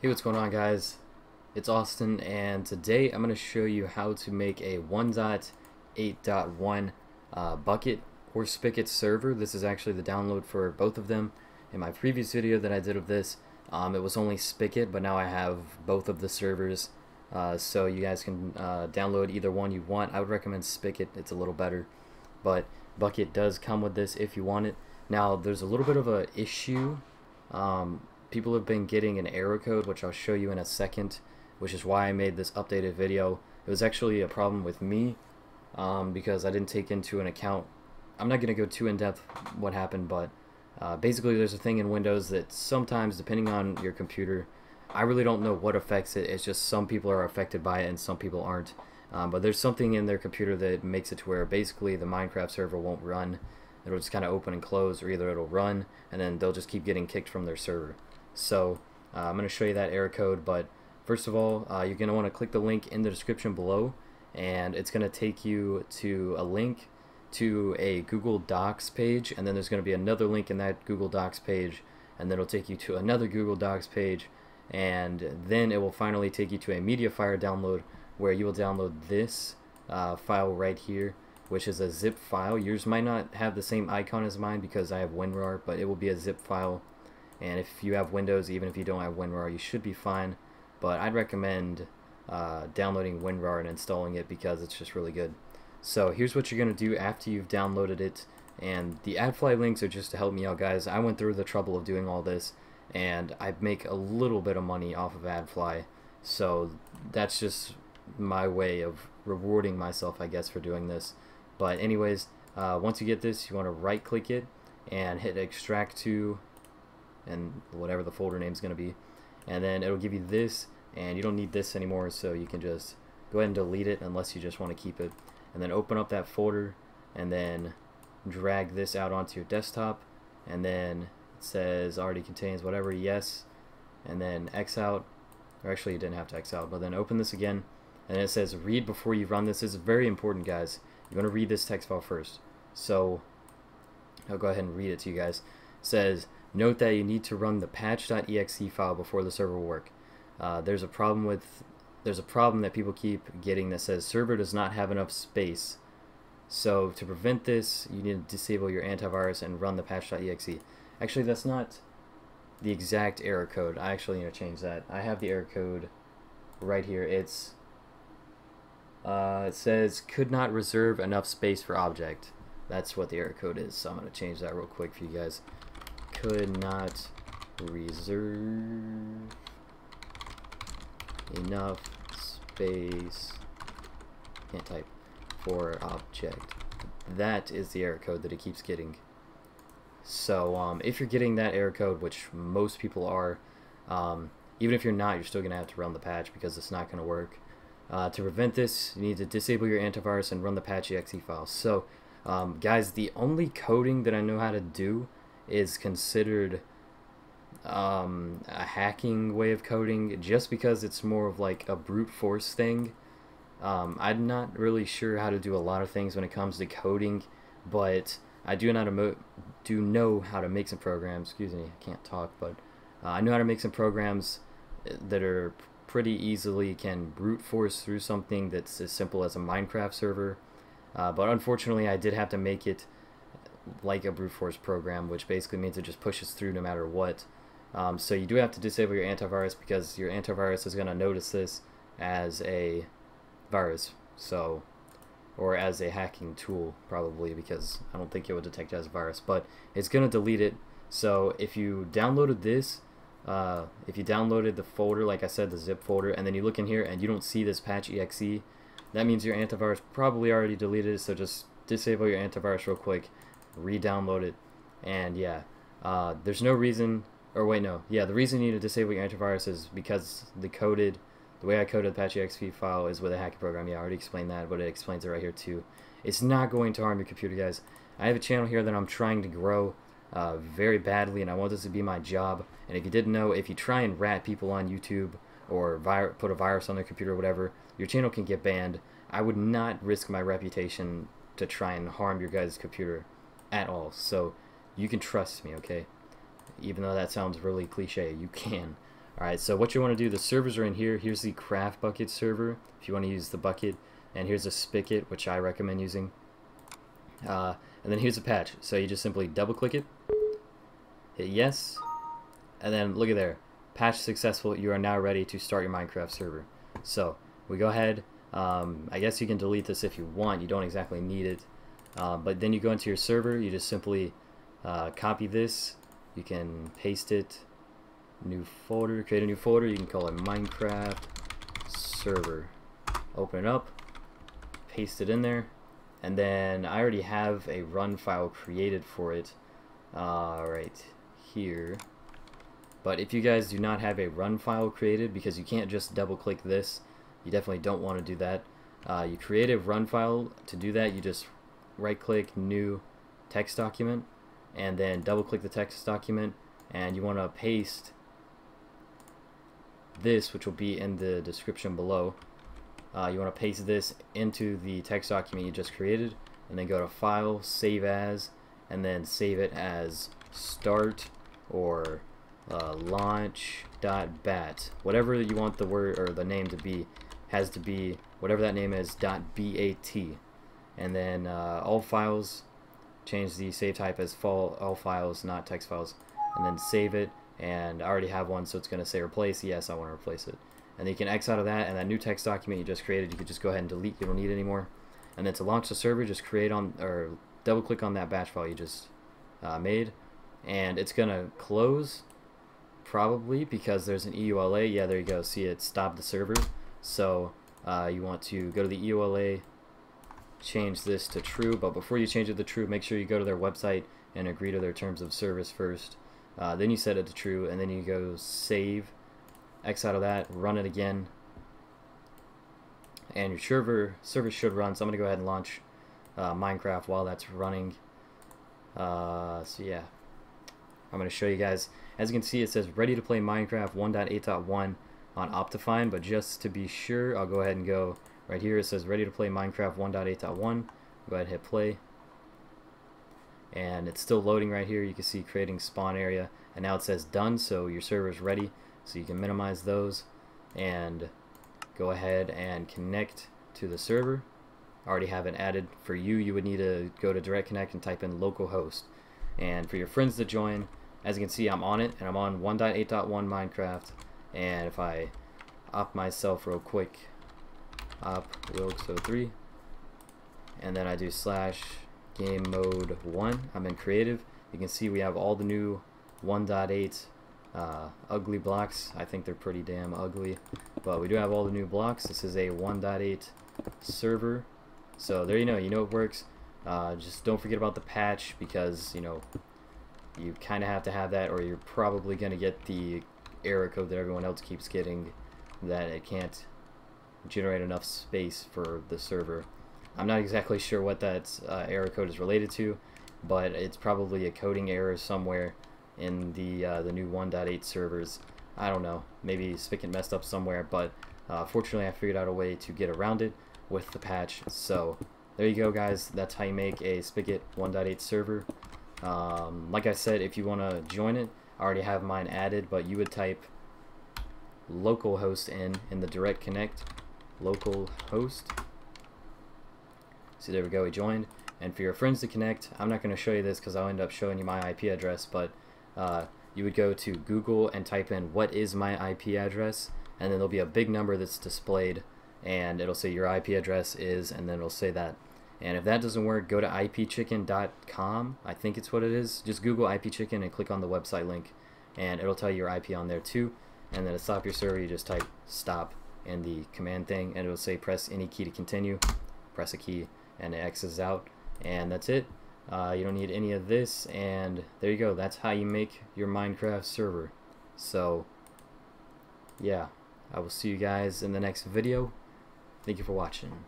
Hey, what's going on, guys? It's Austin, and today I'm going to show you how to make a 1.8.1 Bukkit or Spigot server. This is actually the download for both of them. In my previous video that I did of this, it was only Spigot, but now I have both of the servers, so you guys can download either one you want. I would recommend Spigot, it's a little better, but Bukkit does come with this if you want it. Now, there's a little bit of an issue. People have been getting an error code, which I'll show you in a second, which is why I made this updated video. It was actually a problem with me because I didn't take into an account. I'm not going to go too in-depth what happened, but basically there's a thing in Windows that sometimes, depending on your computer, I really don't know what affects it. It's just some people are affected by it and some people aren't. But there's something in their computer that makes it to where basically the Minecraft server won't run. It'll just kind of open and close, or either it'll run and then they'll just keep getting kicked from their server. So I'm going to show you that error code, but first of all, you're going to want to click the link in the description below, and it's going to take you to a link to a Google Docs page, and then there's going to be another link in that Google Docs page, and then it'll take you to another Google Docs page, and then it will finally take you to a MediaFire download where you will download this file right here, which is a zip file. Yours might not have the same icon as mine because I have WinRAR, but it will be a zip file. And if you have Windows, even if you don't have WinRAR, you should be fine. But I'd recommend downloading WinRAR and installing it because it's just really good. So here's what you're going to do after you've downloaded it. And the AdFly links are just to help me out, guys. I went through the trouble of doing all this, and I make a little bit of money off of AdFly. So that's just my way of rewarding myself, I guess, for doing this. But anyways, once you get this, you want to right-click it and hit extract to, and whatever the folder name is going to be, and then it'll give you this, and you don't need this anymore, so you can just go ahead and delete it unless you just want to keep it, and then open up that folder and then drag this out onto your desktop, and then it says already contains whatever, yes, and then X out, or actually you didn't have to X out, but then open this again, and it says read before you run this. This is very important, guys. You want to read this text file first, so I'll go ahead and read it to you guys. It says, note that you need to run the patch.exe file before the server will work. There's a problem that people keep getting that says server does not have enough space. So to prevent this, you need to disable your antivirus and run the patch.exe. Actually, that's not the exact error code. I actually need to change that. I have the error code right here. It says could not reserve enough space for object. That's what the error code is. So I'm going to change that real quick for you guys. Could not reserve enough space, can't type, for object. That is the error code that it keeps getting. So if you're getting that error code, which most people are, even if you're not, you're still going to have to run the patch because it's not going to work. To prevent this, you need to disable your antivirus and run the patch.exe file. So guys, the only coding that I know how to do is considered a hacking way of coding, just because it's more of like a brute force thing. I'm not really sure how to do a lot of things when it comes to coding, but I do know how to make some programs. Excuse me, I can't talk, but I know how to make some programs that are pretty easily can brute force through something that's as simple as a Minecraft server. But unfortunately, I did have to make it like a brute force program, which basically means it just pushes through no matter what. So you do have to disable your antivirus because your antivirus is going to notice this as a virus, so, or as a hacking tool probably, because I don't think it would detect it as a virus, but it's going to delete it. So if you downloaded this, if you downloaded the folder, like I said, the zip folder, and then you look in here and you don't see this patch.exe, that means your antivirus probably already deleted it. So just disable your antivirus real quick, re-download it, and yeah, there's no reason, or wait, no, yeah, the reason you need to disable your antivirus is because the way I coded the patch.exe file is with a hacking program. Yeah, I already explained that, but it explains it right here too. It's not going to harm your computer, guys. I have a channel here that I'm trying to grow very badly, and I want this to be my job. And if you didn't know, if you try and rat people on YouTube or put a virus on their computer or whatever, your channel can get banned. I would not risk my reputation to try and harm your guys' computer at all. So you can trust me, okay? Even though that sounds really cliche, you can. Alright, so what you want to do, the servers are in here. Here's the craft bucket server if you want to use the bucket, and here's a spigot, which I recommend using. And then here's a patch. So you just simply double click it, hit yes, and then look at there, patch successful. You are now ready to start your Minecraft server. So we go ahead, I guess you can delete this if you want, you don't exactly need it, but then you go into your server, you just simply copy this, you can paste it, new folder, create a new folder, you can call it Minecraft server, open it up, paste it in there, and then I already have a run file created for it right here. But if you guys do not have a run file created, because you can't just double click this, you definitely don't want to do that. You create a run file. To do that, you just right click, new text document, and then double click the text document, and you want to paste this, which will be in the description below. You want to paste this into the text document you just created, and then go to File, Save As, and then save it as start or launch.bat. Whatever you want the word or the name to be, has to be whatever that name is, .bat. And then all files, change the save type as all files, not text files, and then save it. And I already have one, so it's going to say replace. Yes, I want to replace it. And then you can X out of that, and that new text document you just created, you can just go ahead and delete. You don't need it anymore. And then to launch the server, just create on or double click on that batch file you just made, and it's gonna close probably because there's an EULA. Yeah, there you go. See, it stopped the server. So you want to go to the EULA, change this to true. But before you change it to true, make sure you go to their website and agree to their terms of service first. Then you set it to true, and then you go save, X out of that, run it again, and your server should run. So I'm gonna go ahead and launch Minecraft while that's running. So yeah, I'm gonna show you guys. As you can see, it says ready to play Minecraft 1.8.1 on Optifine, but just to be sure, I'll go ahead and go right here. It says ready to play Minecraft 1.8.1. Go ahead and hit play, and it's still loading right here. You can see creating spawn area, and now it says done, so your server is ready. So you can minimize those and go ahead and connect to the server. I already have it added. For you, you would need to go to direct connect and type in localhost. And for your friends to join, as you can see, I'm on it, and I'm on 1.8.1 Minecraft. And if I op myself real quick, op wilkso3, and then I do / game mode 1, I'm in creative. You can see we have all the new 1.8 ugly blocks. I think they're pretty damn ugly, but we do have all the new blocks. This is a 1.8 server, so there you know it works. Just don't forget about the patch, because you kind of have to have that, or you're probably gonna get the error code that everyone else keeps getting, that it can't generate enough space for the server. I'm not exactly sure what that error code is related to, but it's probably a coding error somewhere in the new 1.8 servers. I don't know, maybe Spigot messed up somewhere, but fortunately I figured out a way to get around it with the patch. So there you go, guys. That's how you make a Spigot 1.8 server. Like I said, if you want to join it, I already have mine added, but you would type localhost in the direct connect, localhost. See, there we go, we joined. And for your friends to connect, I'm not going to show you this because I'll end up showing you my IP address, but you would go to Google and type in what is my IP address, and then there'll be a big number that's displayed, and it'll say your IP address is, and then it'll say that. And if that doesn't work, go to ipchicken.com. I think it's what it is. Just Google ipchicken and click on the website link, and it'll tell you your IP on there too. And then to stop your server, you just type stop in the command thing, and it'll say press any key to continue. Press a key, and it X's out, and that's it. You don't need any of this, and there you go. That's how you make your Minecraft server. So yeah, I will see you guys in the next video. Thank you for watching.